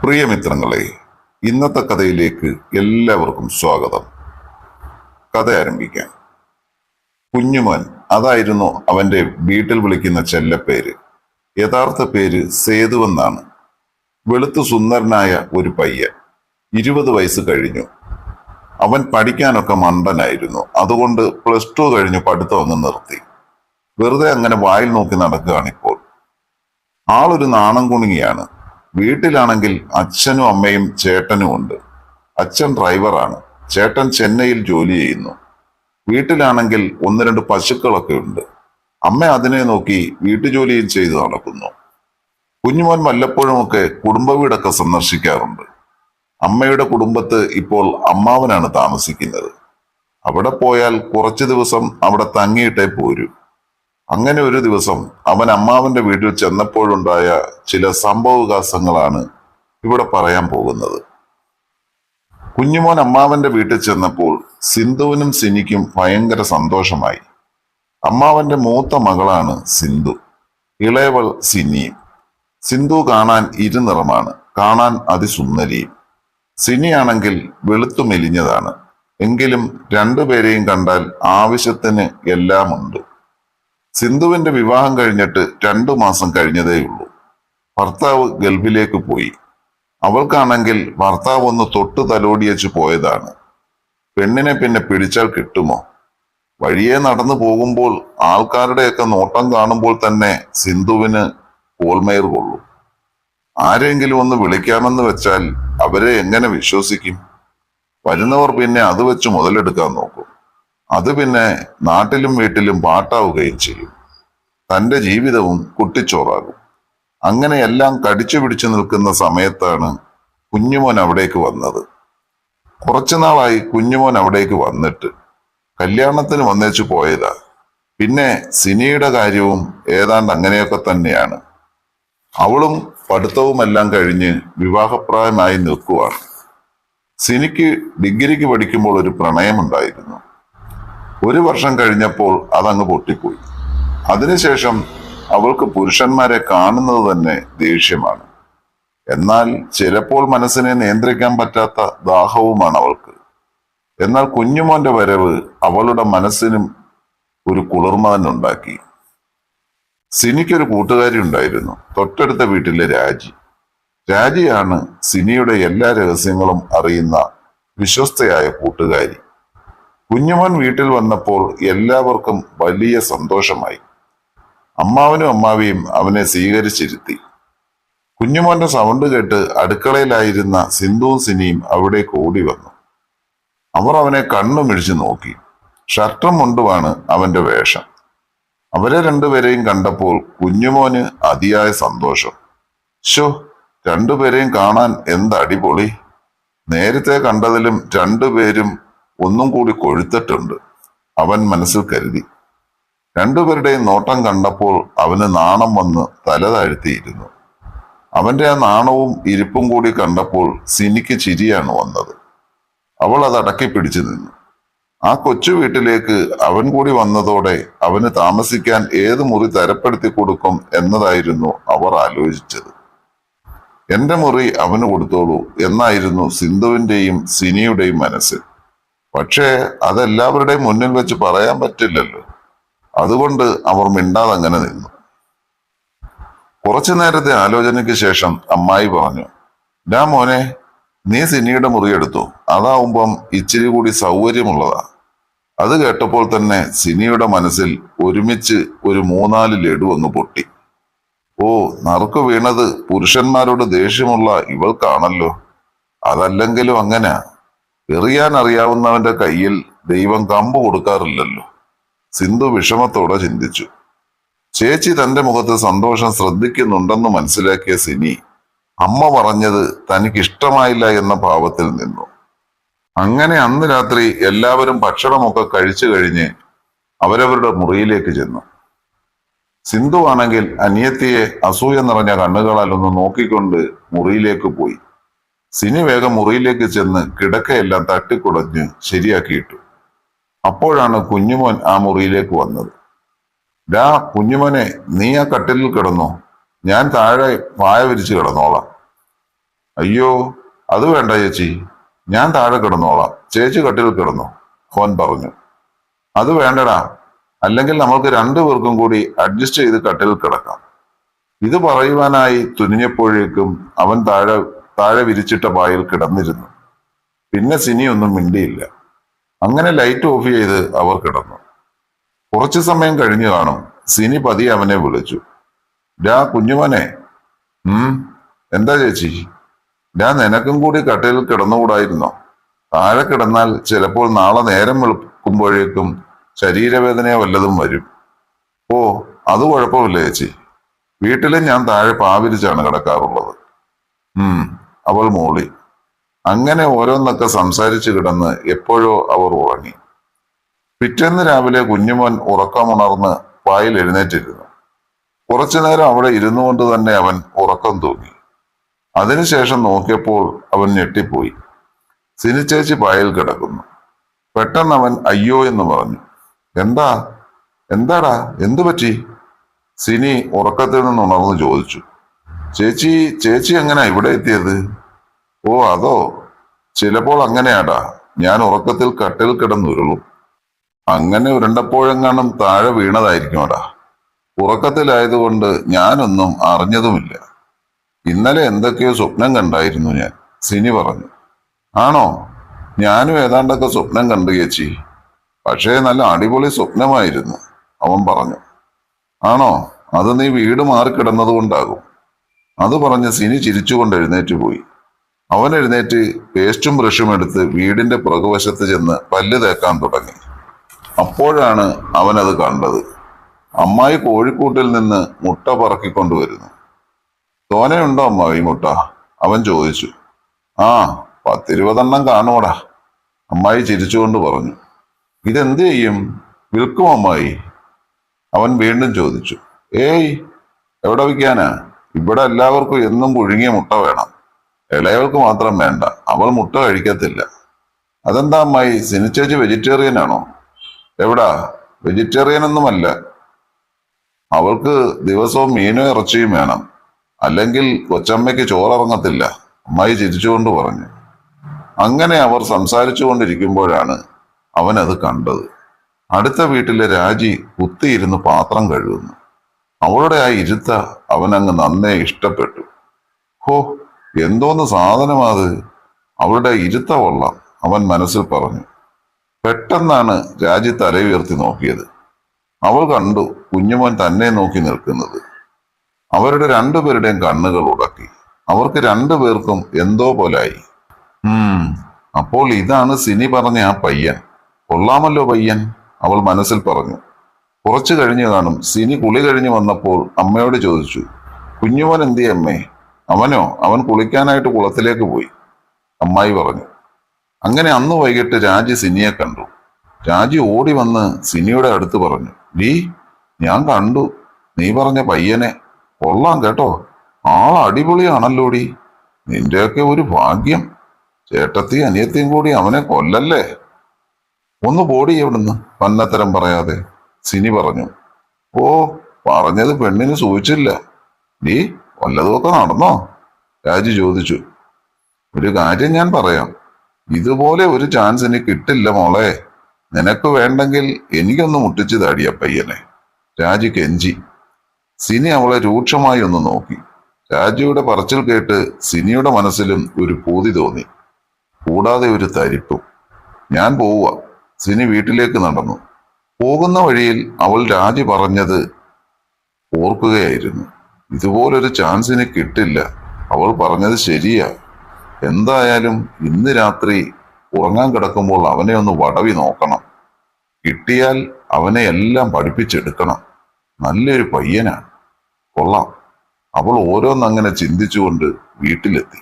പ്രിയമിത്രങ്ങളെ, ഇന്നത്തെ കഥയിലേക്ക് എല്ലാവർക്കും സ്വാഗതം. കഥ ആരംഭിക്കാം. കുഞ്ഞുമോൻ, അതായിരുന്നു അവന്റെ വീട്ടിൽ വിളിക്കുന്ന ചെല്ലപ്പേര്. യഥാർത്ഥ പേര് സേതു എന്നാണ്. വെളുത്തു സുന്ദരനായ ഒരു പയ്യൻ. 20 വയസ്സ് കഴിഞ്ഞു. അവൻ പഠിക്കാനൊക്കെ മണ്ടനായിരുന്നു. അതുകൊണ്ട് +2 കഴിഞ്ഞു പഠിത്തം അങ്ങ് നിർത്തി. വെറുതെ അങ്ങനെ വായിൽ നോക്കി നടക്കുകയാണിപ്പോൾ. ആളൊരു നാണം കുണുങ്ങിയാണ്. വീട്ടിലാണെങ്കിൽ അച്ഛനും അമ്മയും ചേട്ടനും ഉണ്ട്. അച്ഛൻ ഡ്രൈവറാണ്. ചേട്ടൻ ചെന്നൈയിൽ ജോലി ചെയ്യുന്നു. വീട്ടിലാണെങ്കിൽ 1-2 പശുക്കളൊക്കെ ഉണ്ട്. അമ്മ അതിനെ നോക്കി വീട്ടുജോലിയും ചെയ്തു നടക്കുന്നു. കുഞ്ഞുമോൻ വല്ലപ്പോഴുമൊക്കെ കുടുംബ വീടൊക്കെ സന്ദർശിക്കാറുണ്ട്. അമ്മയുടെ കുടുംബത്ത് ഇപ്പോൾ അമ്മാവനാണ് താമസിക്കുന്നത്. അവിടെ പോയാൽ കുറച്ചു ദിവസം അവിടെ തങ്ങിയിട്ടേ പോരൂ. അങ്ങനെ ഒരു ദിവസം അവൻ അമ്മാവന്റെ വീട്ടിൽ ചെന്നപ്പോഴുണ്ടായ ചില സംഭവവികാസങ്ങളാണ് ഇവിടെ പറയാൻ പോകുന്നത്. കുഞ്ഞുമോൻ അമ്മാവന്റെ വീട്ടിൽ ചെന്നപ്പോൾ സിന്ധുവിനും സിനിക്കും ഭയങ്കര സന്തോഷമായി. അമ്മാവന്റെ മൂത്ത മകളാണ് സിന്ധു, ഇളയവൾ സിനിയും. സിന്ധു കാണാൻ ഇരുനിറമാണ്, കാണാൻ അതിസുന്ദരിയും. സിനിയാണെങ്കിൽ വെളുത്തു മെലിഞ്ഞതാണ്. എങ്കിലും രണ്ടുപേരെയും കണ്ടാൽ ആവശ്യത്തിന് എല്ലാമുണ്ട്. സിന്ധുവിന്റെ വിവാഹം കഴിഞ്ഞിട്ട് 2 മാസം കഴിഞ്ഞതേയുള്ളൂ. ഭർത്താവ് ഗൾഫിലേക്ക് പോയി. അവൾക്കാണെങ്കിൽ ഭർത്താവ് ഒന്ന് തൊട്ട് തലോടിയച്ചു പോയതാണ്. പെണ്ണിനെ പിന്നെ പിടിച്ചാൽ കിട്ടുമോ? വഴിയെ നടന്നു പോകുമ്പോൾ ആൾക്കാരുടെയൊക്കെ നോട്ടം കാണുമ്പോൾ തന്നെ സിന്ധുവിന് കോൾമേർ കൊള്ളും. ആരെങ്കിലും ഒന്ന് വിളിക്കാമെന്ന് വെച്ചാൽ അവരെ എങ്ങനെ വിശ്വസിക്കും? വരുന്നവർ പിന്നെ അത് വെച്ച് മുതലെടുക്കാൻ നോക്കും. അത് പിന്നെ നാട്ടിലും വീട്ടിലും പാട്ടാവുകയും ചെയ്യും. തന്റെ ജീവിതവും കുട്ടിച്ചോറാകും. അങ്ങനെയെല്ലാം കടിച്ചു പിടിച്ചു നിൽക്കുന്ന സമയത്താണ് കുഞ്ഞുമോൻ അവിടേക്ക് വന്നത്. കുറച്ചുനാളായി കുഞ്ഞുമോൻ അവിടേക്ക് വന്നിട്ട്. കല്യാണത്തിന് വന്നേച്ചു പോയതാ. പിന്നെ സിനിയുടെ കാര്യവും ഏതാണ്ട് അങ്ങനെയൊക്കെ തന്നെയാണ്. അവളും പഠിത്തവുമെല്ലാം കഴിഞ്ഞ് വിവാഹപ്രായമായി നിൽക്കുവാണ്. സിനിക്ക് ഡിഗ്രിക്ക് പഠിക്കുമ്പോൾ ഒരു പ്രണയമുണ്ടായിരുന്നു. 1 വർഷം കഴിഞ്ഞപ്പോൾ അതങ്ങ് പൊട്ടിപ്പോയി. അതിനുശേഷം അവൾക്ക് പുരുഷന്മാരെ കാണുന്നത് തന്നെ ദേഷ്യമാണ്. എന്നാൽ ചിലപ്പോൾ മനസ്സിനെ നിയന്ത്രിക്കാൻ പറ്റാത്ത ദാഹവുമാണ് അവൾക്ക്. എന്നാൽ കുഞ്ഞുമോന്റെ വരവ് അവളുടെ മനസ്സിനും ഒരു കുളിർമ തന്നെ ഉണ്ടാക്കി. സിനിക്കൊരു കൂട്ടുകാരി ഉണ്ടായിരുന്നു, തൊട്ടടുത്ത വീട്ടിലെ രാജി. രാജിയാണ് സിനിയുടെ എല്ലാ രഹസ്യങ്ങളും അറിയുന്ന വിശ്വസ്തയായ കൂട്ടുകാരി. കുഞ്ഞുമോൻ വീട്ടിൽ വന്നപ്പോൾ എല്ലാവർക്കും വലിയ സന്തോഷമായി. അമ്മാവനും അമ്മാവിയും അവനെ സ്വീകരിച്ചിരുത്തി. കുഞ്ഞുമോന്റെ സൗണ്ട് കേട്ട് അടുക്കളയിലായിരുന്ന സിന്ധുവും സിനിയും അവിടേക്ക് ഓടി വന്നു. അവർ അവനെ കണ്ണുമിഴിച്ചു നോക്കി. ഷർട്ടും മുണ്ടുമാണ് അവന്റെ വേഷം. അവരെ രണ്ടുപേരെയും കണ്ടപ്പോൾ കുഞ്ഞുമോന് അതിയായ സന്തോഷം. ശോ, രണ്ടുപേരെയും കാണാൻ എന്ത് അടിപൊളി! നേരത്തെ കണ്ടതിലും രണ്ടുപേരും ഒന്നും കൂടി കൊഴുത്തിട്ടുണ്ട്, അവൻ മനസ്സിൽ കരുതി. രണ്ടുപേരുടെയും നോട്ടം കണ്ടപ്പോൾ അവന് നാണം വന്ന് തല താഴ്ത്തിയിരുന്നു. അവന്റെ ആ നാണവും ഇരിപ്പും കൂടി കണ്ടപ്പോൾ സിനിക്ക് ചിരിയാണ് വന്നത്. അവൾ അത് അടക്കി പിടിച്ചു നിന്നു. ആ കൊച്ചു വീട്ടിലേക്ക് അവൻ കൂടി വന്നതോടെ അവന് താമസിക്കാൻ ഏത് മുറി തരപ്പെടുത്തി കൊടുക്കും എന്നതായിരുന്നു അവർ ആലോചിച്ചത്. എന്റെ മുറി അവന് കൊടുത്തോളൂ എന്നായിരുന്നു സിന്ധുവിന്റെയും സിനിയുടെയും മനസ്സിൽ. പക്ഷേ അതെല്ലാവരുടെയും മുന്നിൽ വെച്ച് പറയാൻ പറ്റില്ലല്ലോ. അതുകൊണ്ട് അവർ മിണ്ടാതെ അങ്ങനെ നിന്നു. കുറച്ചു നേരത്തെ ആലോചനയ്ക്ക് ശേഷം അമ്മായി പറഞ്ഞു, "ഡാ മോനെ, നീ സിനിയുടെ മുറി എടുത്തു. അതാവുമ്പം ഇച്ചിരി കൂടി സൗകര്യമുള്ളതാ." അത് കേട്ടപ്പോൾ തന്നെ സിനിയുടെ മനസ്സിൽ ഒരുമിച്ച് ഒരു 3-4 ലഡു അങ്ങ് പൊട്ടി. ഓ, നറുക്ക് വീണത് പുരുഷന്മാരോട് ദേഷ്യമുള്ള ഇവൾക്കാണല്ലോ. അതല്ലെങ്കിലും അങ്ങനെ എറിയാൻ അറിയാവുന്നവന്റെ കയ്യിൽ ദൈവം കമ്പ് കൊടുക്കാറില്ലല്ലോ. സിന്ധു വിഷമത്തോടെ ചിന്തിച്ചു. ചേച്ചി തന്റെ മുഖത്ത് സന്തോഷം ശ്രദ്ധിക്കുന്നുണ്ടെന്ന് മനസ്സിലാക്കിയ സിനി അമ്മ പറഞ്ഞത് തനിക്ക് ഇഷ്ടമായില്ല എന്ന ഭാവത്തിൽ നിന്നു. അങ്ങനെ അന്ന് രാത്രി എല്ലാവരും ഭക്ഷണമൊക്കെ കഴിച്ചു കഴിഞ്ഞ് അവരവരുടെ മുറിയിലേക്ക് ചെന്നു. സിന്ധു ആണെങ്കിൽ അനിയത്തിയെ അസൂയ നിറഞ്ഞ കണ്ണുകളാൽ ഒന്ന് നോക്കിക്കൊണ്ട് മുറിയിലേക്ക് പോയി. സിനി വേഗം മുറിയിലേക്ക് ചെന്ന് കിടക്കയെല്ലാം തട്ടിക്കുടഞ്ഞ് ശരിയാക്കിയിട്ടു. അപ്പോഴാണ് കുഞ്ഞുമോൻ ആ മുറിയിലേക്ക് വന്നത്. "ഡാ കുഞ്ഞുമോനെ, നീ ആ കട്ടിലിൽ കിടന്നോ, ഞാൻ താഴെ പായ വിരിച്ച് കിടന്നോളാം." അയ്യോ, അത് വേണ്ട ചേച്ചി, ഞാൻ താഴെ കിടന്നോളാം, ചേച്ചി കട്ടിൽ കിടന്നു, അവൻ പറഞ്ഞു. അത് വേണ്ടടാ, അല്ലെങ്കിൽ നമുക്ക് രണ്ടുപേർക്കും കൂടി അഡ്ജസ്റ്റ് ചെയ്ത് കട്ടിൽ കിടക്കാം. ഇത് പറയുവാനായി തുനിഞ്ഞപ്പോഴേക്കും അവൻ താഴെ താഴെ വിരിച്ചിട്ട പായിൽ കിടന്നിരുന്നു. പിന്നെ സിനി ഒന്നും മിണ്ടിയില്ല. അങ്ങനെ ലൈറ്റ് ഓഫ് ചെയ്ത് അവർ കിടന്നു. കുറച്ചു സമയം കഴിഞ്ഞു കാണും. സിനി പതിയെ അവനെ വിളിച്ചു. ഡാ കുഞ്ഞുമോനെ. എന്താ ചേച്ചി? ഡാ, നിനക്കും കൂടി കട്ടിലിൽ കിടന്നുകൂടായിരുന്നോ? താഴെ കിടന്നാൽ ചിലപ്പോൾ നാളെ നേരം വെളുക്കുമ്പോഴേക്കും ശരീരവേദനയോ വല്ലതും വരും. ഓ, അത് കുഴപ്പമില്ല ചേച്ചി, വീട്ടിലും ഞാൻ താഴെ പാവിരിച്ചാണ് കിടക്കാറുള്ളത്. അവൾ മൂളി. അങ്ങനെ ഓരോന്നൊക്കെ സംസാരിച്ചു കിടന്ന് എപ്പോഴോ അവർ ഉറങ്ങി. പിറ്റേന്ന് രാവിലെ കുഞ്ഞുമോൻ ഉറക്കമുണർന്ന് പായിൽ എഴുന്നേറ്റിരുന്നു. കുറച്ചു നേരം അവിടെ ഇരുന്നു കൊണ്ട് തന്നെ അവൻ ഉറക്കം തൂങ്ങി. അതിനുശേഷം നോക്കിയപ്പോൾ അവൻ ഞെട്ടിപ്പോയി. സിനി ചേച്ചി പായിൽ കിടക്കുന്നു. പെട്ടെന്ന് അവൻ അയ്യോ എന്ന് പറഞ്ഞു. എന്താടാ, എന്തു പറ്റി? സിനി ഉറക്കത്തിൽ നിന്ന് ഉണർന്ന് ചോദിച്ചു. ചേച്ചി എങ്ങനെയാ ഇവിടെ എത്തിയത്? ഓ, അതോ, ചിലപ്പോൾ അങ്ങനെയാടാ, ഞാൻ ഉറക്കത്തിൽ കട്ടിൽ കിടന്നുരുളും. അങ്ങനെ ഉരുണ്ടപ്പോഴെങ്ങാനും താഴെ വീണതായിരിക്കുമടാ. ഉറക്കത്തിലായതുകൊണ്ട് ഞാനൊന്നും അറിഞ്ഞതുമില്ല. ഇന്നലെ എന്തൊക്കെയോ സ്വപ്നം കണ്ടായിരുന്നു ഞാൻ, സിനി പറഞ്ഞു. ആണോ? ഞാനും ഏതാണ്ടൊക്കെ സ്വപ്നം കണ്ടു ചേച്ചി, പക്ഷേ നല്ല അടിപൊളി സ്വപ്നമായിരുന്നു, അവൻ പറഞ്ഞു. ആണോ? അത് നീ വീട് മാറിക്കിടന്നത് കൊണ്ടാകും. അത് പറഞ്ഞ് സിനി ചിരിച്ചുകൊണ്ട് എഴുന്നേറ്റ് പോയി. അവൻ എഴുന്നേറ്റ് പേസ്റ്റും ബ്രഷും എടുത്ത് വീടിന്റെ പുറകുവശത്ത് ചെന്ന് പല്ല് തേക്കാൻ തുടങ്ങി. അപ്പോഴാണ് അവൻ അത് കണ്ടത്. അമ്മായി കോഴിക്കൂട്ടിൽ നിന്ന് മുട്ട പറക്കിക്കൊണ്ടുവരുന്നു. തോനെയുണ്ടോ അമ്മായി മുട്ട? അവൻ ചോദിച്ചു. ആ, 10-20 കാണുമോടാ, അമ്മായി ചിരിച്ചുകൊണ്ട് പറഞ്ഞു. ഇതെന്ത് ചെയ്യും? വിൽക്കും അമ്മായി? അവൻ വീണ്ടും ചോദിച്ചു. ഏയ്, എവിടെ വിൽക്കാനാ? ഇവിടെ എല്ലാവർക്കും എന്നും പുഴുങ്ങിയ മുട്ട വേണം. ഇളയവൾക്ക് മാത്രം വേണ്ട, അവൾ മുട്ട കഴിക്കത്തില്ല. അതെന്താ അമ്മായി, സിനിച്ചേച്ചി വെജിറ്റേറിയൻ ആണോ? എവിടാ, വെജിറ്റേറിയൻ ഒന്നുമല്ല. അവൾക്ക് ദിവസവും മീനോ ഇറച്ചിയും വേണം, അല്ലെങ്കിൽ കൊച്ചമ്മയ്ക്ക് ചോറിറങ്ങത്തില്ല, അമ്മായി ചിരിച്ചുകൊണ്ട് പറഞ്ഞു. അങ്ങനെ അവർ സംസാരിച്ചു കൊണ്ടിരിക്കുമ്പോഴാണ് അവൻ അത് കണ്ടത്. അടുത്ത വീട്ടിലെ രാജി കുത്തിയിരുന്ന് പാത്രം കഴുകുന്നു. അവളുടെ ആ ഇരുത്ത അവനങ്ങ് നന്നേ ഇഷ്ടപ്പെട്ടു. ഹോ, എന്തോന്ന് സാധനമാത്, അവളുടെ ഇരുത്ത കൊള്ളാം, അവൻ മനസ്സിൽ പറഞ്ഞു. പെട്ടെന്നാണ് രാജി തല ഉയർത്തി നോക്കിയത്. അവൾ കണ്ടു കുഞ്ഞുമോൻ തന്നെ നോക്കി നിൽക്കുന്നത്. അവരുടെ രണ്ടുപേരുടെയും കണ്ണുകൾ ഉടക്കി. അവർക്ക് രണ്ടുപേർക്കും എന്തോ പോലായി. അപ്പോൾ ഇതാണ് സിനി പറഞ്ഞ ആ പയ്യൻ. കൊള്ളാമല്ലോ പയ്യൻ, അവൾ മനസ്സിൽ പറഞ്ഞു. കുറച്ചു കഴിഞ്ഞു കാണും. സിനി കുളി കഴിഞ്ഞു വന്നപ്പോൾ അമ്മയോട് ചോദിച്ചു. കുഞ്ഞുമോൻ എന്തിയെ അമ്മേ? അവനോ? അവൻ കുളിക്കാനായിട്ട് കുളത്തിലേക്ക് പോയി, അമ്മായി പറഞ്ഞു. അങ്ങനെ അന്ന് വൈകിട്ട് രാജി സിനിയെ കണ്ടു. രാജി ഓടി വന്ന് സിനിയുടെ അടുത്ത് പറഞ്ഞു. ഞാൻ കണ്ടു നീ പറഞ്ഞ പയ്യനെ. കൊള്ളാം കേട്ടോ, ആൾ അടിപൊളിയാണല്ലോടി. നിന്റെയൊക്കെ ഒരു ഭാഗ്യം. ചേട്ടത്തി അനിയത്തിയും കൂടി അവനെ കൊല്ലല്ലേ. ഒന്ന് പോടി എവിടുന്ന്, പന്നത്തരം പറയാതെ, സിനി പറഞ്ഞു. ഓ, പറഞ്ഞത് പെണ്ണിന് സൂചിച്ചില്ല. വല്ലതുമൊക്കെ നടന്നോ? രാജി ചോദിച്ചു. ഒരു കാര്യം ഞാൻ പറയാം, ഇതുപോലെ ഒരു ചാൻസ് എനിക്ക് കിട്ടില്ല മോളെ. നിനക്ക് വേണ്ടെങ്കിൽ എനിക്കൊന്ന് മുട്ടിച്ചു താടിയ പയ്യനെ, രാജി കെഞ്ചി. സിനി അവളെ രൂക്ഷമായി ഒന്ന് നോക്കി. രാജിയുടെ പറച്ചിൽ കേട്ട് സിനിയുടെ മനസ്സിലും ഒരു പൂതി തോന്നി, കൂടാതെ ഒരു തരിപ്പും. ഞാൻ പോവുക. സിനി വീട്ടിലേക്ക് നടന്നു. പോകുന്ന വഴിയിൽ അവൾ രാജി പറഞ്ഞത് ഓർക്കുകയായിരുന്നു. ഇതുപോലൊരു ചാൻസിന് കിട്ടില്ല, അവൾ പറഞ്ഞത് ശരിയാ. എന്തായാലും ഇന്ന് രാത്രി ഉറങ്ങാൻ കിടക്കുമ്പോൾ അവനെ ഒന്ന് വടവി നോക്കണം. കിട്ടിയാൽ അവനെ എല്ലാം പഠിപ്പിച്ചെടുക്കണം. നല്ലൊരു പയ്യനാണ്, കൊള്ളാം. അവൾ ഓരോന്നങ്ങനെ ചിന്തിച്ചുകൊണ്ട് വീട്ടിലെത്തി.